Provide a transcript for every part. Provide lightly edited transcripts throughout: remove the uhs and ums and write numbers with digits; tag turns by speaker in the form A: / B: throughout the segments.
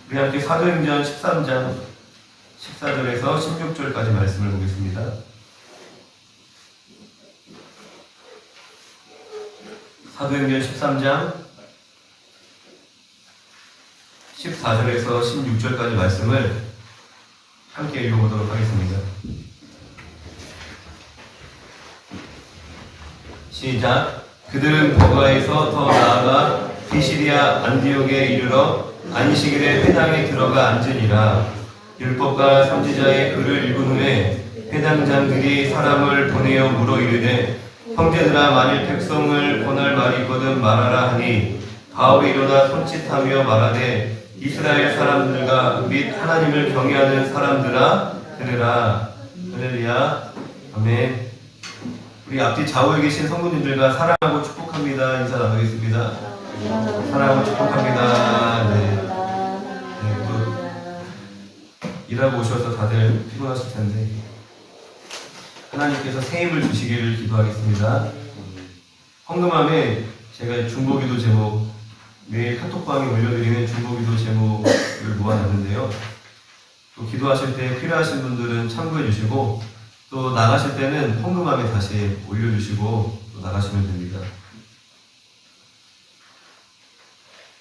A: 우리 함께 사도행전 13장 14절에서 16절까지 말씀을 보겠습니다. 사도행전 13장 14절에서 16절까지 말씀을 함께 읽어보도록 하겠습니다. 시작. 그들은 버가에서 더 나아가 피시디아 안디옥에 이르러 안식일에 회당에 들어가 앉으니라. 율법과 선지자의 글을 읽은 후에 회당장들이 사람을 보내어 물어 이르되, 형제들아, 만일 백성을 권할 말이 있거든 말하라 하니, 바울이 일어나 손짓하며 말하되, 이스라엘 사람들과 및 하나님을 경외하는 사람들아 들으라. 할렐루야. 아멘. 우리 앞뒤 좌우에 계신 성도님들과 사랑하고 축복합니다. 인사 나누겠습니다. 사랑하고 축복합니다. 네. 일하고 오셔서 다들 피곤하실 텐데 하나님께서 새 힘을 주시기를 기도하겠습니다. 헌금함에 제가 중보기도 제목, 매일 카톡방에 올려드리는 중보기도 제목을 모아놨는데요. 또 기도하실 때 필요하신 분들은 참고해 주시고, 또 나가실 때는 헌금함에 다시 올려주시고 또 나가시면 됩니다.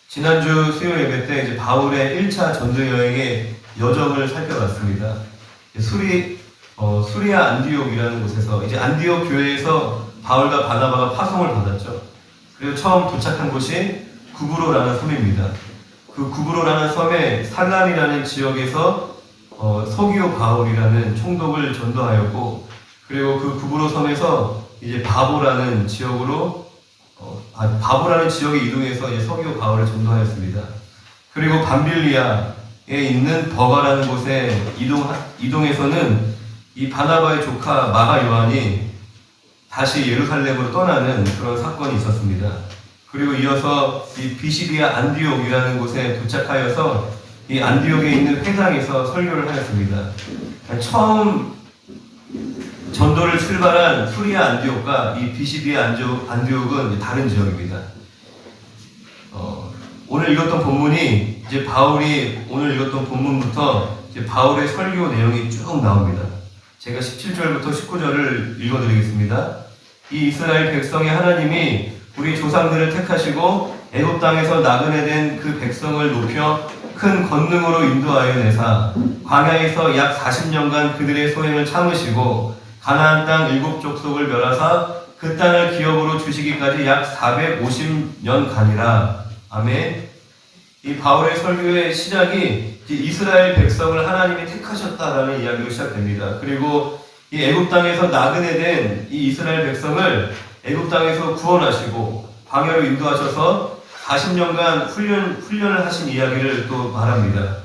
A: 지난주 수요 예배 때 이제 바울의 1차 전도 여행의 여정을 살펴봤습니다. 수리아 안디옥이라는 곳에서, 이제 안디옥 교회에서 바울과 바나바가 파송을 받았죠. 그리고 처음 도착한 곳이 구브로라는 섬입니다. 그 구브로라는 섬에 살란이라는 지역에서 서기오 바울이라는 총독을 전도하였고, 그리고 그 구브로 섬에서 이제 바보라는 지역으로 바보라는 지역에 이동해서 이제 서기오 바울을 전도하였습니다. 그리고 밤빌리아에 있는 버가라는 곳에 이동해서는 이 바나바의 조카 마가 요한이 다시 예루살렘으로 떠나는 그런 사건이 있었습니다. 그리고 이어서 이 비시디아 안디옥이라는 곳에 도착하여서 이 안디옥에 있는 회당에서 설교를 하였습니다. 처음 전도를 출발한 수리아 안디옥과 이 비시디아 안디옥은 다른 지역입니다. 오늘 읽었던 본문이 이제 바울이 오늘 읽었던 본문부터 이제 바울의 설교 내용이 쭉 나옵니다. 제가 17절부터 19절을 읽어드리겠습니다. 이 이스라엘 백성의 하나님이 우리 조상들을 택하시고 애굽 땅에서 나그네 된 그 백성을 높여 큰 권능으로 인도하여 내사 광야에서 약 40년간 그들의 소행을 참으시고 가나안 땅 7족속을 멸하사 그 땅을 기업으로 주시기까지 약 450년간이라. 아멘. 이 바울의 설교의 시작이 이스라엘 백성을 하나님이 택하셨다라는 이야기로 시작됩니다. 그리고 이 애굽 땅에서 나그네 된 이 이스라엘 백성을 애굽 땅에서 구원하시고 광야로 인도하셔서 40년간 훈련을 하신 이야기를 또 말합니다.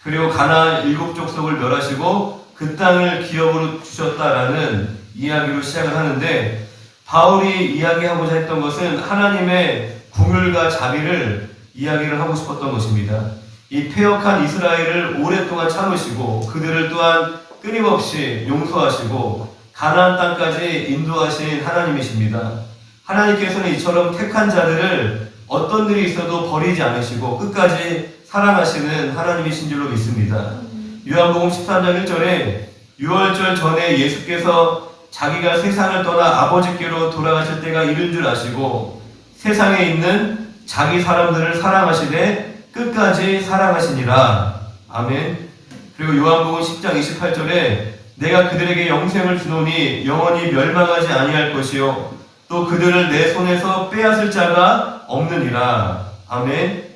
A: 그리고 가나안 7족속을 멸하시고 그 땅을 기업으로 주셨다라는 이야기로 시작을 하는데, 바울이 이야기하고자 했던 것은 하나님의 긍휼과 자비를 이야기를 하고 싶었던 것입니다. 이 패역한 이스라엘을 오랫동안 참으시고 그들을 또한 끊임없이 용서하시고 가나안 땅까지 인도하신 하나님이십니다. 하나님께서는 이처럼 택한 자들을 어떤 일이 있어도 버리지 않으시고 끝까지 사랑하시는 하나님이신 줄로 믿습니다. 요한복음 13장 1절에 유월절 전에 예수께서 자기가 세상을 떠나 아버지께로 돌아가실 때가 이른 줄 아시고 세상에 있는 자기 사람들을 사랑하시되 끝까지 사랑하시니라. 아멘. 그리고 요한복음 10장 28절에 내가 그들에게 영생을 주노니 영원히 멸망하지 아니할 것이요 또 그들을 내 손에서 빼앗을 자가 없느니라. 아멘.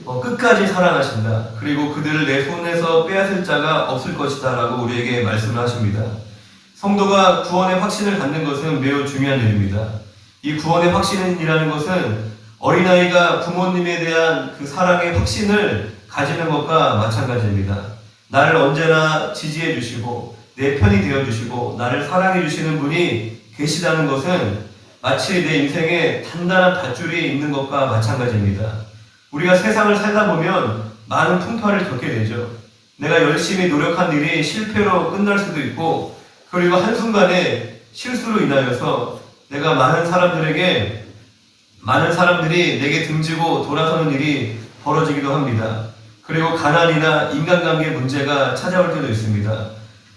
A: 끝까지 사랑하신다. 그리고 그들을 내 손에서 빼앗을 자가 없을 것이다 라고 우리에게 말씀을 하십니다. 성도가 구원의 확신을 갖는 것은 매우 중요한 일입니다. 이 구원의 확신이라는 것은 어린아이가 부모님에 대한 그 사랑의 확신을 가지는 것과 마찬가지입니다. 나를 언제나 지지해 주시고 내 편이 되어 주시고 나를 사랑해 주시는 분이 계시다는 것은 마치 내 인생에 단단한 밧줄이 있는 것과 마찬가지입니다. 우리가 세상을 살다 보면 많은 풍파를 겪게 되죠. 내가 열심히 노력한 일이 실패로 끝날 수도 있고, 그리고 한순간에 실수로 인하여서 내가 많은 사람들이 내게 등지고 돌아서는 일이 벌어지기도 합니다. 그리고 가난이나 인간관계 문제가 찾아올 때도 있습니다.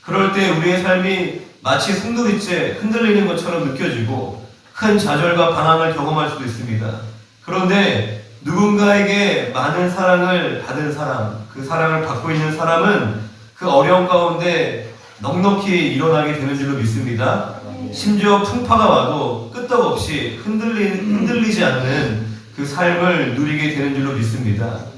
A: 그럴 때 우리의 삶이 마치 송두리째 흔들리는 것처럼 느껴지고 큰 좌절과 방황을 경험할 수도 있습니다. 그런데 누군가에게 많은 사랑을 받은 사람, 그 사랑을 받고 있는 사람은 그 어려움 가운데 넉넉히 일어나게 되는 줄로 믿습니다. 심지어 풍파가 와도 끄떡없이 흔들리지 않는 그 삶을 누리게 되는 줄로 믿습니다.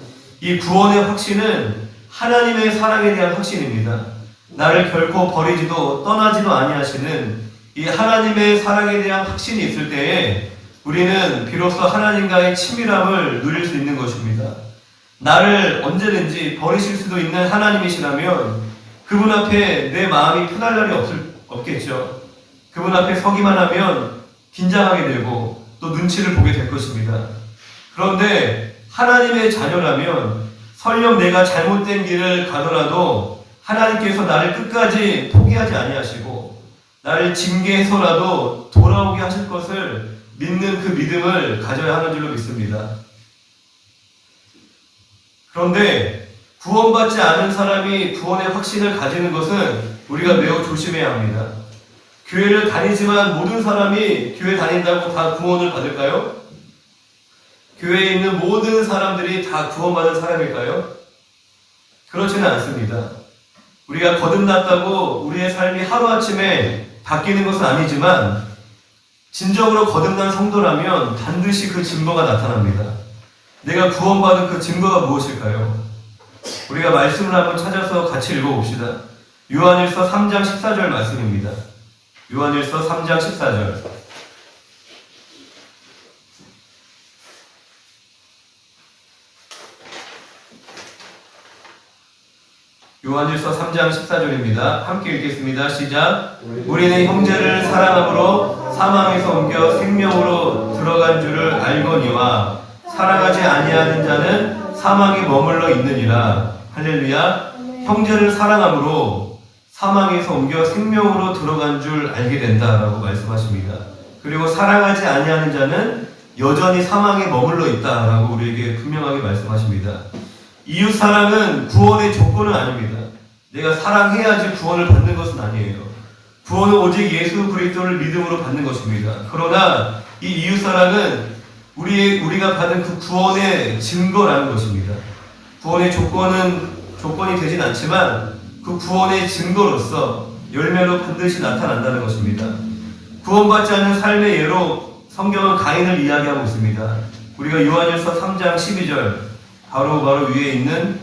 A: 이 구원의 확신은 하나님의 사랑에 대한 확신입니다. 나를 결코 버리지도 떠나지도 아니하시는 이 하나님의 사랑에 대한 확신이 있을 때에 우리는 비로소 하나님과의 친밀함을 누릴 수 있는 것입니다. 나를 언제든지 버리실 수도 있는 하나님이시라면 그분 앞에 내 마음이 편할 날이 없겠죠. 그분 앞에 서기만 하면 긴장하게 되고 또 눈치를 보게 될 것입니다. 그런데 하나님의 자녀라면 설령 내가 잘못된 길을 가더라도 하나님께서 나를 끝까지 포기하지 아니하시고 나를 징계해서라도 돌아오게 하실 것을 믿는 그 믿음을 가져야 하는 줄로 믿습니다. 그런데 구원받지 않은 사람이 구원의 확신을 가지는 것은 우리가 매우 조심해야 합니다. 교회를 다니지만 모든 사람이 교회 다닌다고 다 구원을 받을까요? 교회에 있는 모든 사람들이 다 구원받은 사람일까요? 그렇지는 않습니다. 우리가 거듭났다고 우리의 삶이 하루아침에 바뀌는 것은 아니지만 진정으로 거듭난 성도라면 반드시 그 증거가 나타납니다. 내가 구원받은 그 증거가 무엇일까요? 우리가 말씀을 한번 찾아서 같이 읽어봅시다. 요한일서 3장 14절 말씀입니다. 요한일서 3장 14절. 요한일서 3장 14절입니다. 함께 읽겠습니다. 시작. 우리는 형제를 사랑함으로 사망에서 옮겨 생명으로 들어간 줄을 알거니와 사랑하지 아니하는 자는 사망에 머물러 있느니라. 할렐루야. 형제를 사랑함으로 사망에서 옮겨 생명으로 들어간 줄 알게 된다라고 말씀하십니다. 그리고 사랑하지 아니하는 자는 여전히 사망에 머물러 있다라고 우리에게 분명하게 말씀하십니다. 이웃 사랑은 구원의 조건은 아닙니다. 내가 사랑해야지 구원을 받는 것은 아니에요. 구원은 오직 예수 그리스도를 믿음으로 받는 것입니다. 그러나 이 이웃 사랑은 우리가 받은 그 구원의 증거라는 것입니다. 구원의 조건이 되진 않지만 그 구원의 증거로서 열매로 반드시 나타난다는 것입니다. 구원받지 않는 삶의 예로 성경은 가인을 이야기하고 있습니다. 우리가 요한일서 3장 12절 바로 위에 있는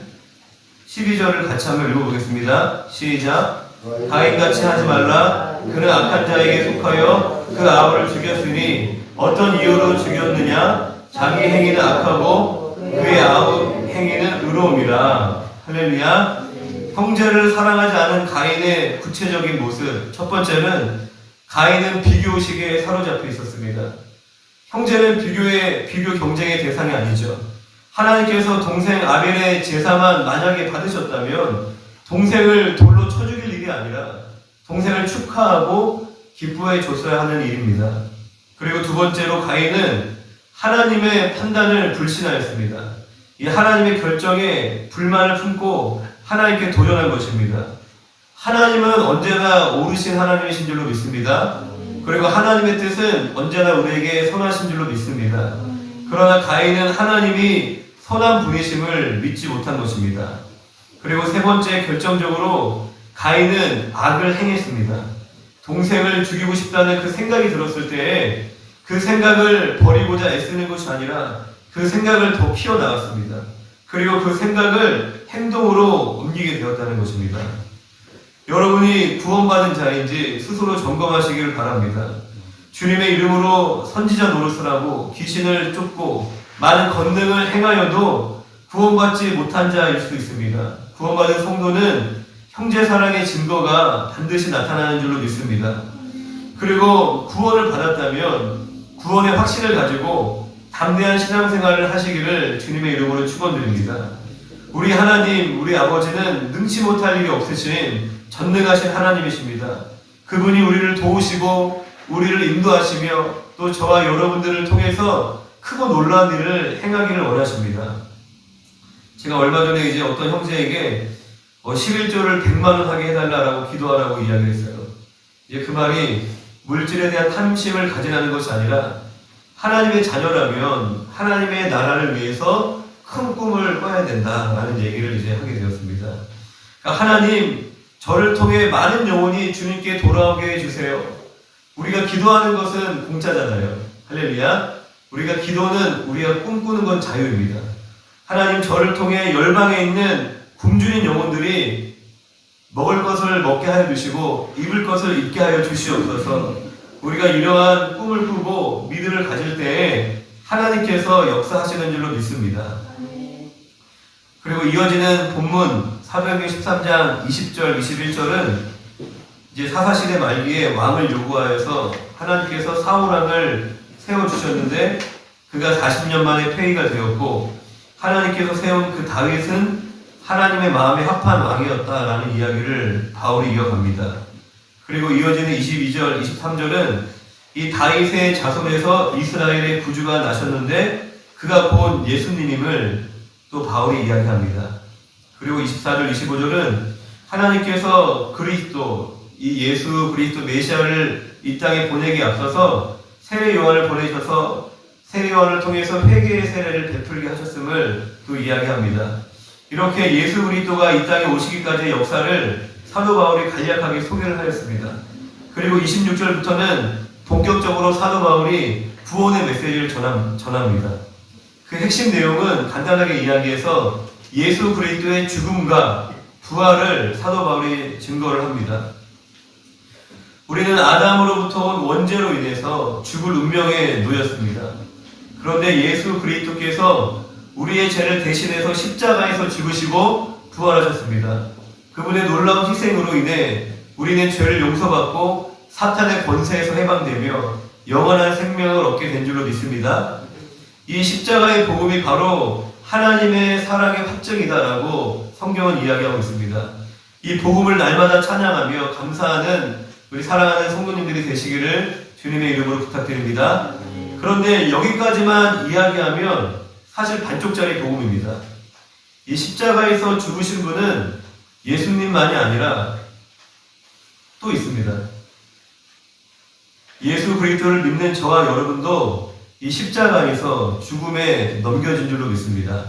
A: 12절을 같이 한번 읽어보겠습니다. 시작. 가인같이 하지 말라. 그는 악한 자에게 속하여 그 아우를 죽였으니 어떤 이유로 죽였느냐? 자기 행위는 악하고 그의 아우 행위는 의로움이라. 할렐루야. 형제를 사랑하지 않은 가인의 구체적인 모습. 첫 번째는 가인은 비교의식에 사로잡혀 있었습니다. 형제는 비교 경쟁의 대상이 아니죠. 하나님께서 동생 아벨의 제사만 만약에 받으셨다면 동생을 돌로 쳐 죽일 일이 아니라 동생을 축하하고 기뻐해 줬어야 하는 일입니다. 그리고 두 번째로 가인은 하나님의 판단을 불신하였습니다. 이 하나님의 결정에 불만을 품고 하나님께 도전한 것입니다. 하나님은 언제나 오르신 하나님이신 줄로 믿습니다. 그리고 하나님의 뜻은 언제나 우리에게 선하신 줄로 믿습니다. 그러나 가인은 하나님이 선한 분이심을 믿지 못한 것입니다. 그리고 세 번째, 결정적으로 가인은 악을 행했습니다. 동생을 죽이고 싶다는 그 생각이 들었을 때에 그 생각을 버리고자 애쓰는 것이 아니라 그 생각을 더 키워나갔습니다. 그리고 그 생각을 행동으로 옮기게 되었다는 것입니다. 여러분이 구원받은 자인지 스스로 점검하시기를 바랍니다. 주님의 이름으로 선지자 노릇을 하고 귀신을 쫓고 많은 권능을 행하여도 구원받지 못한 자일 수 있습니다. 구원받은 성도는 형제 사랑의 증거가 반드시 나타나는 줄로 믿습니다. 그리고 구원을 받았다면 구원의 확신을 가지고 담대한 신앙생활을 하시기를 주님의 이름으로 축원드립니다. 우리 하나님, 우리 아버지는 능치 못할 일이 없으신 전능하신 하나님이십니다. 그분이 우리를 도우시고 우리를 인도하시며 또 저와 여러분들을 통해서 크고 놀라운 일을 행하기를 원하십니다. 제가 얼마 전에 이제 어떤 형제에게 11조를 100만 원 하게 해달라고 기도하라고 이야기를 했어요. 이제 그 말이 물질에 대한 탐심을 가지라는 것이 아니라 하나님의 자녀라면 하나님의 나라를 위해서 큰 꿈을 꿔야 된다라는 얘기를 이제 하게 되었습니다. 그러니까 하나님, 저를 통해 많은 영혼이 주님께 돌아오게 해주세요. 우리가 기도하는 것은 공짜잖아요. 할렐루야. 우리가 기도는 우리가 꿈꾸는 건 자유입니다. 하나님, 저를 통해 열방에 있는 굶주린 영혼들이 먹을 것을 먹게 하여 주시고 입을 것을 입게 하여 주시옵소서. 우리가 이러한 꿈을 꾸고 믿음을 가질 때에 하나님께서 역사하시는 줄로 믿습니다. 그리고 이어지는 본문 사도행전 13장 20절 21절은 이제 사사시대 말기에 왕을 요구하여서 하나님께서 사울왕을 세워주셨는데 그가 40년 만에 폐위가 되었고 하나님께서 세운 그 다윗은 하나님의 마음에 합한 왕이었다라는 이야기를 바울이 이어갑니다. 그리고 이어지는 22절, 23절은 이 다윗의 자손에서 이스라엘의 구주가 나셨는데 그가 본 예수님임을 또 바울이 이야기합니다. 그리고 24절, 25절은 하나님께서 그리스도, 이 예수 그리스도 메시아를 이 땅에 보내기 앞서서 세례 요한을 보내셔서 세례 요한을 통해서 회개의 세례를 베풀게 하셨음을 또 이야기합니다. 이렇게 예수 그리스도가 이 땅에 오시기까지의 역사를 사도 바울이 간략하게 소개를 하였습니다. 그리고 26절부터는 본격적으로 사도 바울이 구원의 메시지를 전합니다. 그 핵심 내용은 간단하게 이야기해서 예수 그리스도의 죽음과 부활을 사도 바울이 증거를 합니다. 우리는 아담으로부터 온 원죄로 인해서 죽을 운명에 놓였습니다. 그런데 예수 그리스도께서 우리의 죄를 대신해서 십자가에서 죽으시고 부활하셨습니다. 그분의 놀라운 희생으로 인해 우리는 죄를 용서받고 사탄의 권세에서 해방되며 영원한 생명을 얻게 된 줄로 믿습니다. 이 십자가의 복음이 바로 하나님의 사랑의 확증이다라고 성경은 이야기하고 있습니다. 이 복음을 날마다 찬양하며 감사하는 우리 사랑하는 성도님들이 되시기를 주님의 이름으로 부탁드립니다. 그런데 여기까지만 이야기하면 사실 반쪽짜리 복음입니다. 이 십자가에서 죽으신 분은 예수님만이 아니라 또 있습니다. 예수 그리스도를 믿는 저와 여러분도 이 십자가에서 죽음에 넘겨진 줄로 믿습니다.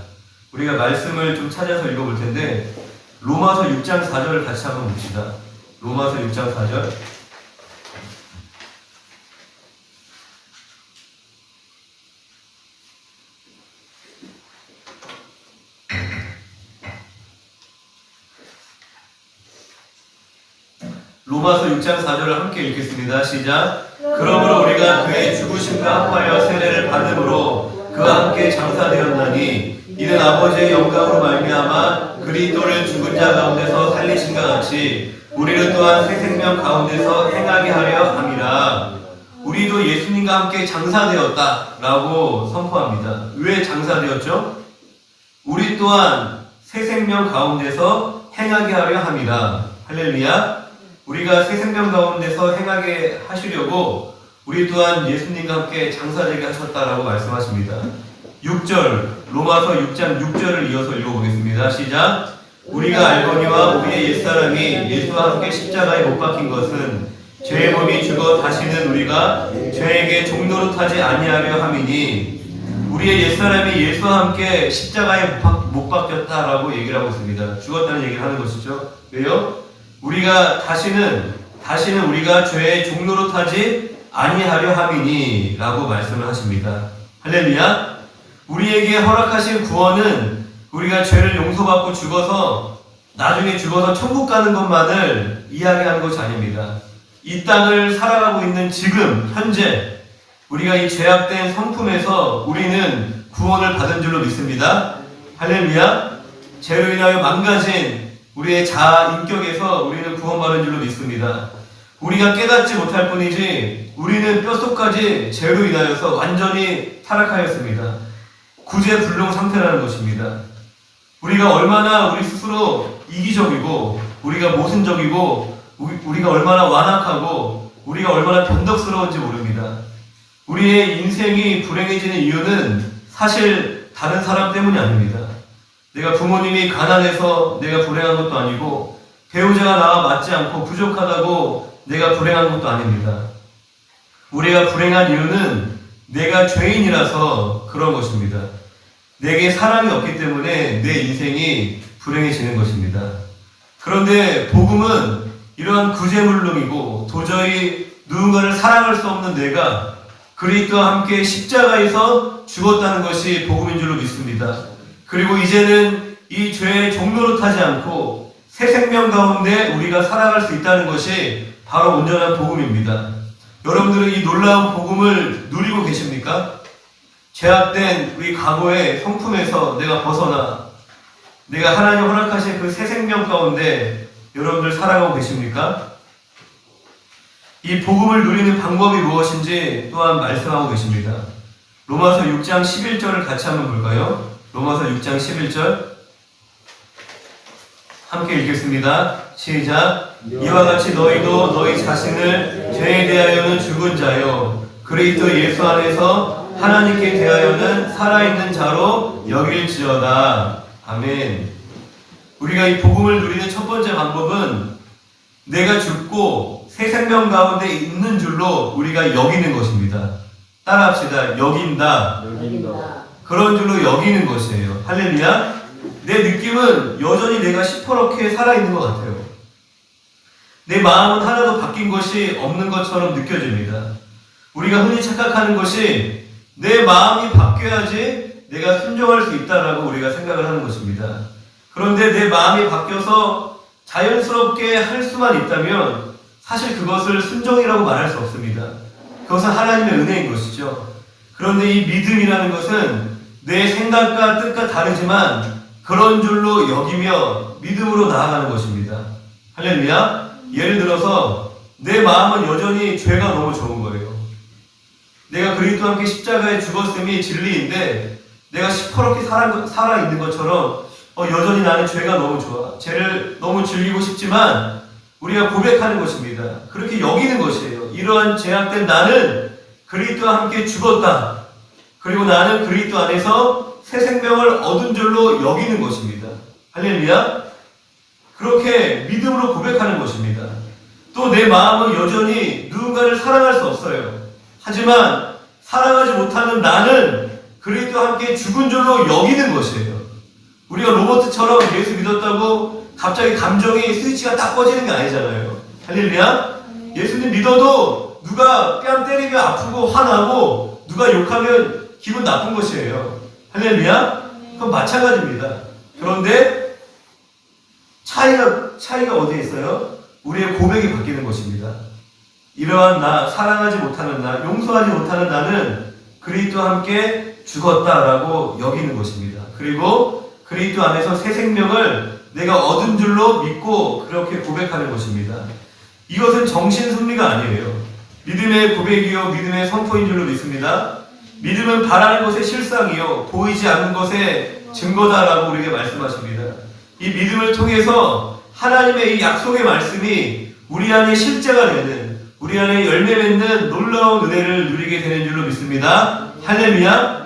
A: 우리가 말씀을 좀 찾아서 읽어볼 텐데 로마서 6장 4절을 같이 한번 봅시다. 로마서 6장 4절. 로마서 6장 4절을 함께 읽겠습니다. 시작. 그러므로 우리가 그의 죽으심과 합하여 세례를 받음으로 그와 함께 장사되었나니 이는 아버지의 영광으로 말미암아 그리스도를 죽은 자 가운데서 살리신과 같이 우리를 또한 새 생명 가운데서 행하게 하려 함이라. 우리도 예수님과 함께 장사되었다라고 선포합니다. 왜 장사되었죠? 우리 또한 새 생명 가운데서 행하게 하려 함이라. 할렐루야. 우리가 새 생명 가운데서 행하게 하시려고 우리 또한 예수님과 함께 장사되게 하셨다라고 말씀하십니다. 6절, 로마서 6장 6절을 이어서 읽어보겠습니다. 시작. 우리가 알거니와 우리의 옛사람이 예수와 함께 십자가에 못 박힌 것은 죄의 몸이 죽어 다시는 우리가 죄에게 종노릇하지 아니하려 함이니 우리의 옛사람이 예수와 함께 십자가에 못 박혔다라고 얘기를 하고 있습니다. 죽었다는 얘기를 하는 것이죠. 왜요? 우리가 다시는 우리가 죄의 종노릇하지 아니하려 함이니 라고 말씀을 하십니다. 할렐루야. 우리에게 허락하신 구원은 우리가 죄를 용서받고 나중에 죽어서 천국 가는 것만을 이야기하는 것이 아닙니다. 이 땅을 살아가고 있는 지금 현재 우리가 이 죄악된 성품에서 우리는 구원을 받은 줄로 믿습니다. 할렐루야. 죄로 인하여 망가진 우리의 자아 인격에서 우리는 구원받은 줄로 믿습니다. 우리가 깨닫지 못할 뿐이지 우리는 뼛속까지 죄로 인하여서 완전히 타락하였습니다. 구제불능 상태라는 것입니다. 우리가 얼마나 우리 스스로 이기적이고 우리가 모순적이고 우리가 얼마나 완악하고 우리가 얼마나 변덕스러운지 모릅니다. 우리의 인생이 불행해지는 이유는 사실 다른 사람 때문이 아닙니다. 내가 부모님이 가난해서 내가 불행한 것도 아니고 배우자가 나와 맞지 않고 부족하다고 내가 불행한 것도 아닙니다. 우리가 불행한 이유는 내가 죄인이라서 그런 것입니다. 내게 사랑이 없기 때문에 내 인생이 불행해지는 것입니다. 그런데 복음은 이러한 구제물론이고 도저히 누군가를 사랑할 수 없는 내가 그리스도와 함께 십자가에서 죽었다는 것이 복음인 줄로 믿습니다. 그리고 이제는 이 죄의 종로로 타지 않고 새 생명 가운데 우리가 살아갈 수 있다는 것이 바로 온전한 복음입니다. 여러분들은 이 놀라운 복음을 누리고 계십니까? 죄악된 우리 과거의 성품에서 내가 벗어나 내가 하나님 허락하신 그 새 생명 가운데 여러분들 살아가고 계십니까? 이 복음을 누리는 방법이 무엇인지 또한 말씀하고 계십니다. 로마서 6장 11절을 같이 한번 볼까요? 로마서 6장 11절 함께 읽겠습니다. 시작. 이와 같이 너희도 너희 자신을 죄에 대하여는 죽은 자요 그리스도 예수 안에서 하나님께 대하여는 살아있는 자로 여길지어다. 아멘. 우리가 이 복음을 누리는 첫 번째 방법은 내가 죽고 새 생명 가운데 있는 줄로 우리가 여기는 것입니다. 따라합시다. 여긴다. 그런 줄로 여기는 것이에요. 할렐루야. 내 느낌은 여전히 내가 시퍼렇게 살아있는 것 같아요. 내 마음은 하나도 바뀐 것이 없는 것처럼 느껴집니다. 우리가 흔히 착각하는 것이 내 마음이 바뀌어야지 내가 순종할 수 있다라고 우리가 생각을 하는 것입니다. 그런데 내 마음이 바뀌어서 자연스럽게 할 수만 있다면 사실 그것을 순종이라고 말할 수 없습니다. 그것은 하나님의 은혜인 것이죠. 그런데 이 믿음이라는 것은 내 생각과 뜻과 다르지만 그런 줄로 여기며 믿음으로 나아가는 것입니다. 할렐루야. 예를 들어서 내 마음은 여전히 죄가 너무 좋은 거예요. 내가 그리스도와 함께 십자가에 죽었음이 진리인데 내가 시퍼렇게 살아있는 것처럼 여전히 나는 죄가 너무 좋아. 죄를 너무 즐기고 싶지만 우리가 고백하는 것입니다. 그렇게 여기는 것이에요. 이러한 죄악된 나는 그리스도와 함께 죽었다. 그리고 나는 그리스도 안에서 새 생명을 얻은 줄로 여기는 것입니다. 할렐루야. 그렇게 믿음으로 고백하는 것입니다. 또 내 마음은 여전히 누군가를 사랑할 수 없어요. 하지만 사랑하지 못하는 나는 그리스도와 함께 죽은 줄로 여기는 것이에요. 우리가 로봇처럼 예수 믿었다고 갑자기 감정이 스위치가 딱 꺼지는 게 아니잖아요. 할렐루야. 예수님 믿어도 누가 뺨 때리면 아프고 화나고 누가 욕하면 기분 나쁜 것이에요. 할렐루야. 그건 마찬가지입니다. 그런데 차이가 어디에 있어요? 우리의 고백이 바뀌는 것입니다. 이러한 나, 사랑하지 못하는 나, 용서하지 못하는 나는 그리스도와 함께 죽었다라고 여기는 것입니다. 그리고 그리스도 안에서 새 생명을 내가 얻은 줄로 믿고 그렇게 고백하는 것입니다. 이것은 정신순리가 아니에요. 믿음의 고백이요 믿음의 선포인 줄로 믿습니다. 믿음은 바라는 것의 실상이요 보이지 않는 것의 증거다라고 우리에게 말씀하십니다. 이 믿음을 통해서 하나님의 이 약속의 말씀이 우리 안에 실제가 되는, 우리 안에 열매 맺는 놀라운 은혜를 누리게 되는 줄로 믿습니다. 할렐루야.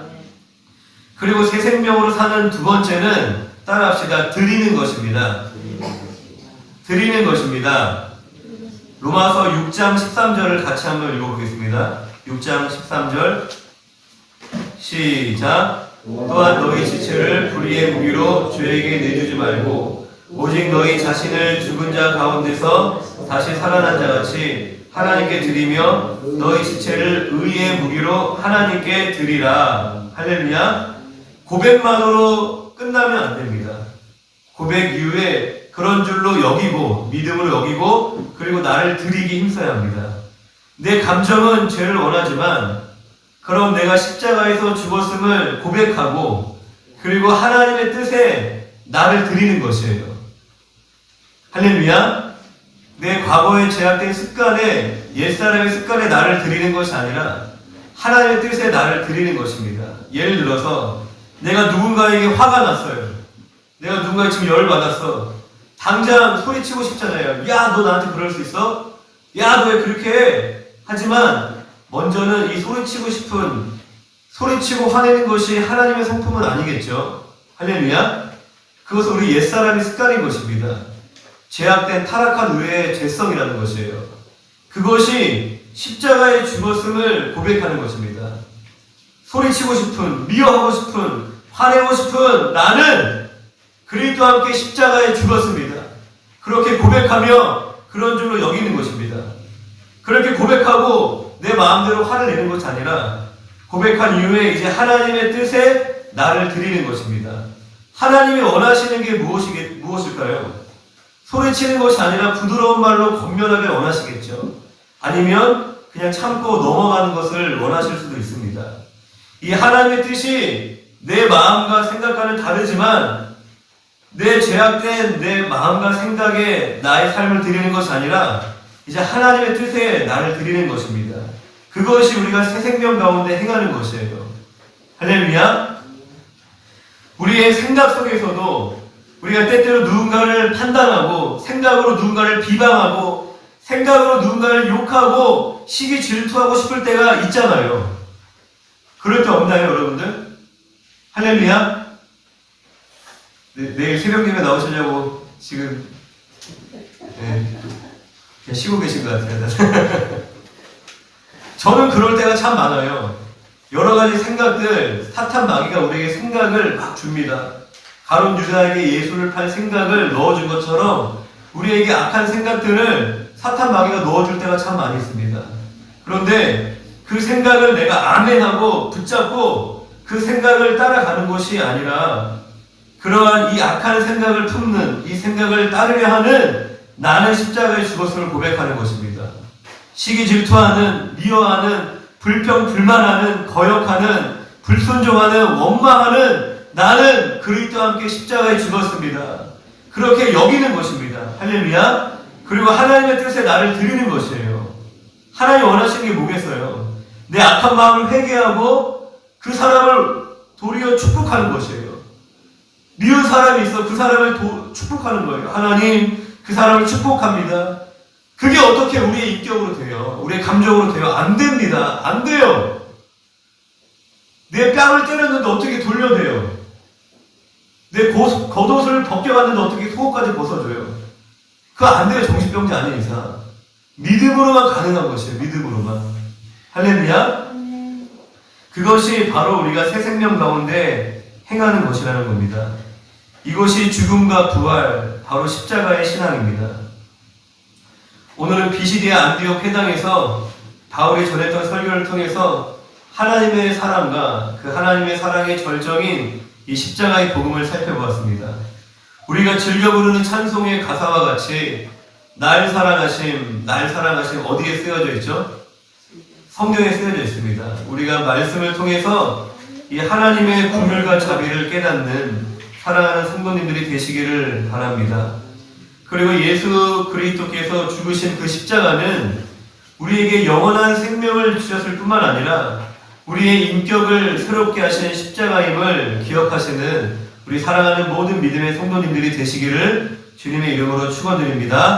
A: 그리고 새 생명으로 사는 두 번째는 따라합시다. 드리는 것입니다. 드리는 것입니다. 로마서 6장 13절을 같이 한번 읽어보겠습니다. 6장 13절 시작. 또한 너희 지체를 불의의 무기로 죄에게 내주지 말고 오직 너희 자신을 죽은 자 가운데서 다시 살아난 자같이 하나님께 드리며 너희 지체를 의의 무기로 하나님께 드리라. 할렐루야. 고백만으로 끝나면 안 됩니다. 고백 이후에 그런 줄로 여기고 믿음으로 여기고 그리고 나를 드리기 힘써야 합니다. 내 감정은 죄를 원하지만 그럼 내가 십자가에서 죽었음을 고백하고 그리고 하나님의 뜻에 나를 드리는 것이에요. 할렐루야. 내 과거의 제약된 습관에 옛사람의 습관에 나를 드리는 것이 아니라 하나님의 뜻에 나를 드리는 것입니다. 예를 들어서 내가 누군가에게 화가 났어요. 내가 누군가에 지금 열을 받았어. 당장 소리치고 싶잖아요. 야, 너 나한테 그럴 수 있어? 야, 너 왜 그렇게 해? 하지만 먼저는 이 소리치고 화내는 것이 하나님의 성품은 아니겠죠. 할렐루야. 그것은 우리 옛사람의 습관인 것입니다. 죄악된 타락한 우리의 죄성이라는 것이에요. 그것이 십자가에 죽었음을 고백하는 것입니다. 소리치고 싶은, 미워하고 싶은, 화내고 싶은 나는 그리스도와 함께 십자가에 죽었습니다. 그렇게 고백하며 그런 줄로 여기는 것입니다. 그렇게 고백하고 내 마음대로 화를 내는 것이 아니라 고백한 이후에 이제 하나님의 뜻에 나를 드리는 것입니다. 하나님이 원하시는 게 무엇일까요? 소리치는 것이 아니라 부드러운 말로 권면하길 원하시겠죠. 아니면 그냥 참고 넘어가는 것을 원하실 수도 있습니다. 이 하나님의 뜻이 내 마음과 생각과는 다르지만 내 죄악된 내 마음과 생각에 나의 삶을 드리는 것이 아니라 이제 하나님의 뜻에 나를 드리는 것입니다. 그것이 우리가 새 생명 가운데 행하는 것이에요. 할렐루야. 우리의 생각 속에서도 우리가 때때로 누군가를 판단하고 생각으로 누군가를 비방하고 생각으로 누군가를 욕하고 시기 질투하고 싶을 때가 있잖아요. 그럴 때 없나요, 여러분들? 할렐루야. 내일 새벽 예배 나오시려고 지금 그냥 쉬고 계신 것 같아요. 저는 그럴 때가 참 많아요. 여러 가지 생각들, 사탄 마귀가 우리에게 생각을 막 줍니다. 가룟 유다에게 예수를 팔 생각을 넣어준 것처럼 우리에게 악한 생각들을 사탄 마귀가 넣어줄 때가 참 많이 있습니다. 그런데 그 생각을 내가 아멘하고 붙잡고 그 생각을 따라가는 것이 아니라 그러한 이 악한 생각을 품는 이 생각을 따르려 하는 나는 십자가에 죽었음을 고백하는 것입니다. 시기 질투하는, 미워하는, 불평, 불만하는, 거역하는, 불순종하는, 원망하는 나는 그리스도와 함께 십자가에 죽었습니다. 그렇게 여기는 것입니다. 할렐루야. 그리고 하나님의 뜻에 나를 드리는 것이에요. 하나님 원하시는 게 뭐겠어요? 내 악한 마음을 회개하고 그 사람을 도리어 축복하는 것이에요. 미운 사람이 있어 그 사람을 축복하는 거예요. 하나님 그 사람을 축복합니다. 그게 어떻게 우리의 인격으로 돼요? 우리의 감정으로 돼요? 안 됩니다. 안 돼요. 내 뺨을 때렸는데 어떻게 돌려대요? 내 겉옷을 벗겨봤는데 어떻게 속옷까지 벗어줘요? 그거 안 돼요. 정신병자 아닌 이상. 믿음으로만 가능한 것이에요. 믿음으로만. 할렐루야. 그것이 바로 우리가 새 생명 가운데 행하는 것이라는 겁니다. 이것이 죽음과 부활, 바로 십자가의 신앙입니다. 오늘은 비시디아 안디옥 회당에서 바울이 전했던 설교를 통해서 하나님의 사랑과 그 하나님의 사랑의 절정인 이 십자가의 복음을 살펴보았습니다. 우리가 즐겨 부르는 찬송의 가사와 같이 날 사랑하심, 날 사랑하심 어디에 쓰여져 있죠? 성경에 쓰여져 있습니다. 우리가 말씀을 통해서 이 하나님의 긍휼과 자비를 깨닫는 사랑하는 성도님들이 되시기를 바랍니다. 그리고 예수 그리스도께서 죽으신 그 십자가는 우리에게 영원한 생명을 주셨을 뿐만 아니라 우리의 인격을 새롭게 하시는 십자가임을 기억하시는 우리 사랑하는 모든 믿음의 성도님들이 되시기를 주님의 이름으로 축원드립니다.